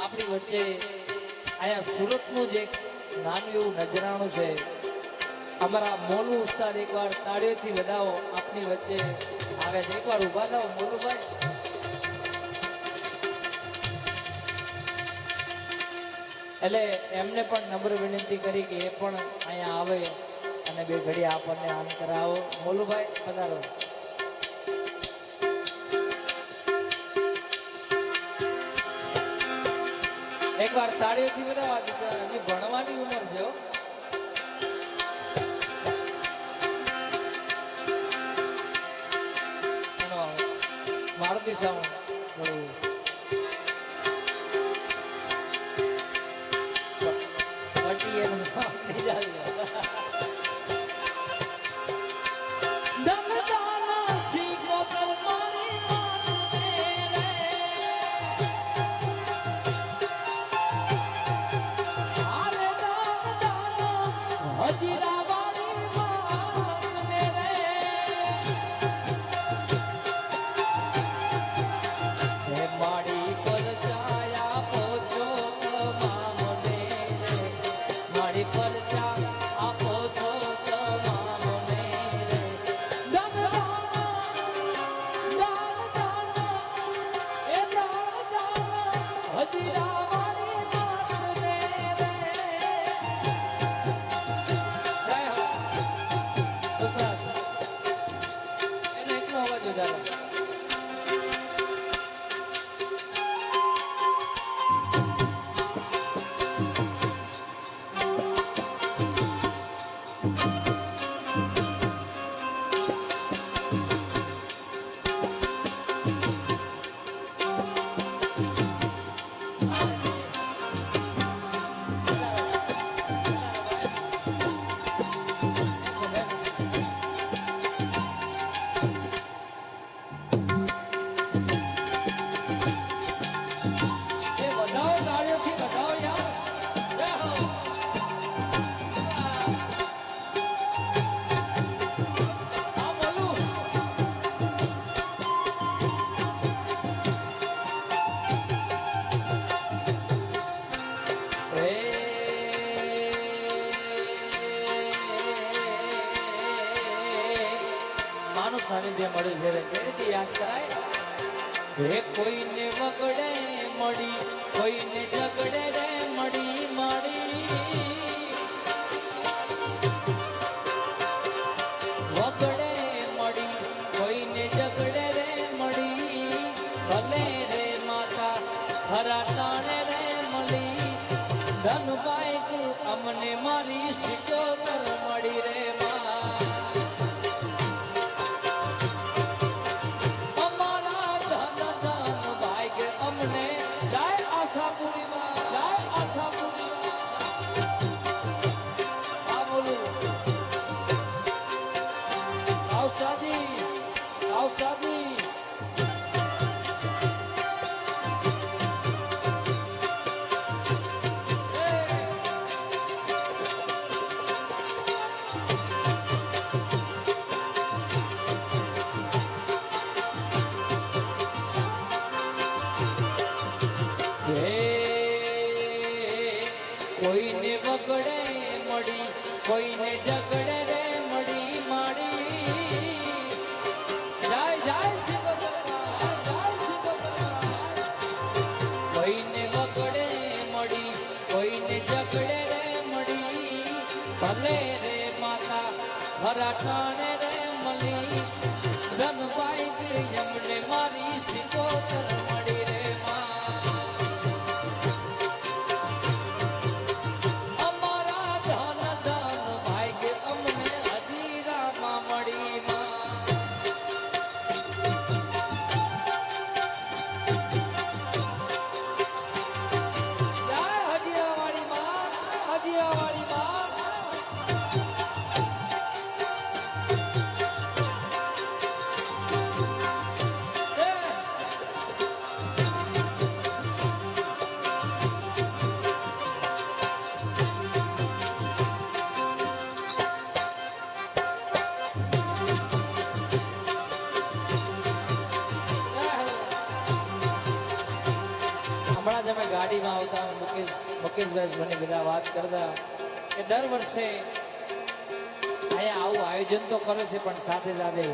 આપણી વચ્ચે અહીંયા સુરતનું જ એક નાનું એવું નજરાણું છે. અમારા મોલુ ઉસ્તાદ એકવાર તાળીઓથી વધાવો આપની વચ્ચે આવે છે. એકવાર ઉભા થાઓ મોલુભાઈ. એટલે એમને પણ નમ્ર વિનંતી કરી કે એ પણ અહીંયા આવે અને બે ઘડી આપણને આમ કરાવો. મોલુભાઈ પધારો. એકવાર તાળીઓથી બધા હજી ભણવાની ઉંમર છે. મારુતિ સાઉન્ડ સાનિધ્ય મળ્યું છે. કેવી યાદ કરાય? હે કોઈને વગડે મળી, કોઈને ઝગડે રે મળી માડી, વગડે મળી કોઈને ઝગડે રે મળી, ભલે રે માતા ખરા ટાણે રે મળી, ધન બાઈક અમને મારી સિકોતર મળી રે માં. કોઈને વગડે મળી, કોઈને ઝગડે રે મળી માડી, જય જય કોઈને વગડે મળી, કોઈને ઝગડે રે મળી, ભલે રે માતા ખરા ટાણે રે મળી, ધન બાઈક એમને મારી સિકોતર મળી રે માં. અમે ગાડીમાં આવતા મુકેશભાઈ સોની બધા વાત કરતા કે દર વર્ષે અહીંયા આવું આયોજન તો કરે છે, પણ સાથે સાથે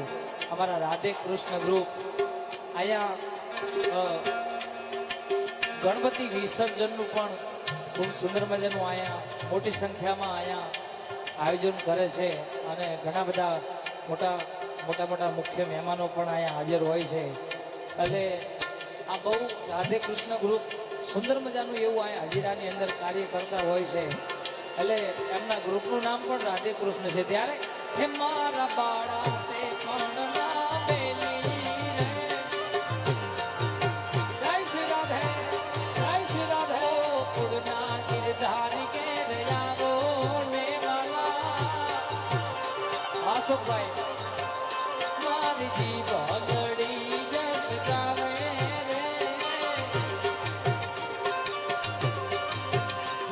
અમારા રાધે કૃષ્ણ ગ્રુપ અહીંયા ગણપતિ વિસર્જનનું પણ ખૂબ સુંદર મજાનું અહીંયા મોટી સંખ્યામાં અહીંયા આયોજન કરે છે અને ઘણા બધા મોટા મુખ્ય મહેમાનો પણ અહીંયા હાજર હોય છે. એટલે આ બહુ રાધે કૃષ્ણ ગ્રુપ સુંદર મજાનું એવું અહીંયા હજીરાની અંદર કાર્ય કરતા હોય છે. એટલે એમના ગ્રુપનું નામ પણ રાધે કૃષ્ણ છે. ત્યારે હે મારા બાળા તે પણ ના બેલી રે, જય શ્રી રાધે, જય શ્રી રાધે. ઉડના ગિરધારી કે રયાવો ને વાલા અશોકભાઈ મારી જીવ હલડી જસ ગાવે રે,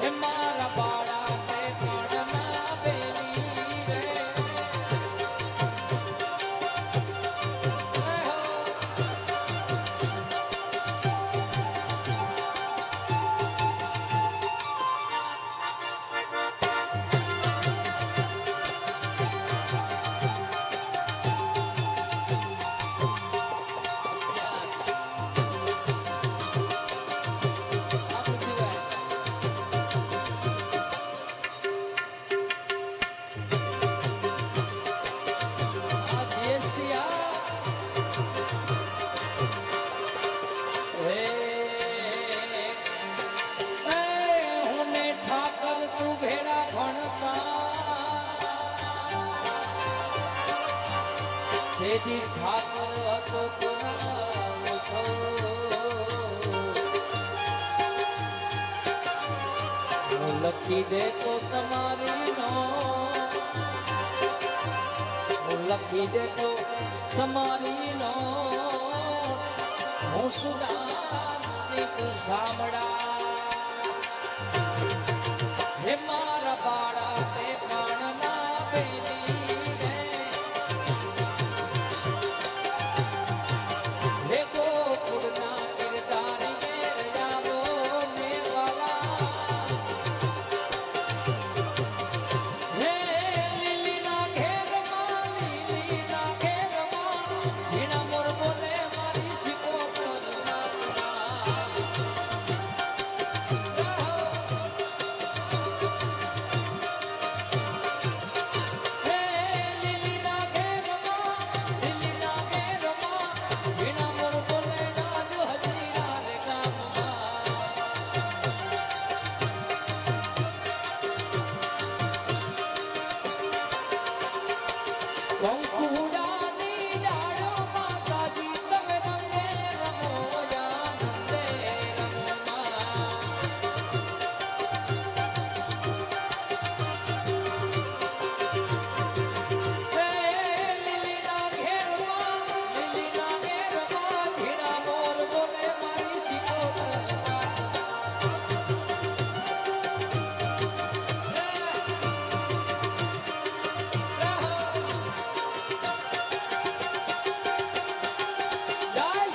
હે મારા બાળા તે પણ ના બેલી રે. તેથી ઠાકર હતો હું લખી દે તો તમારી નો, હું લખી દે તો તમારી નો, હું સુદાનિક સાંભળા. હે મારા બાળા તે પણ ના બેલી રે, હે ગોકુળના ગિરધારી ઘેર જાવો ને વાલા, હે લીલીના ઘેરમાં ઝીણા મોર બોલે મારી સિકોતર નાચના. કંકુડાની ડાળો માતાજી તમે રંગે રમો આનંદે રમવા. હે લીલીના ઘેરમાં ઝીણા મોર બોલે મારી સિકોતર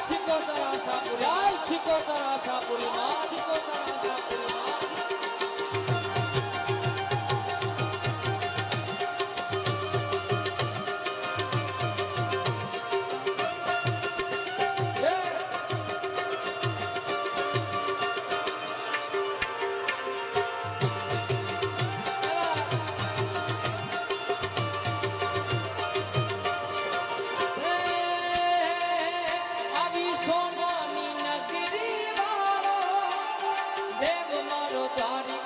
સિકોતર આશાપુરી માં, સિકોતર આશાપુરી માં. આવી સોનાની નગરી વાળો દેવ મારો તારી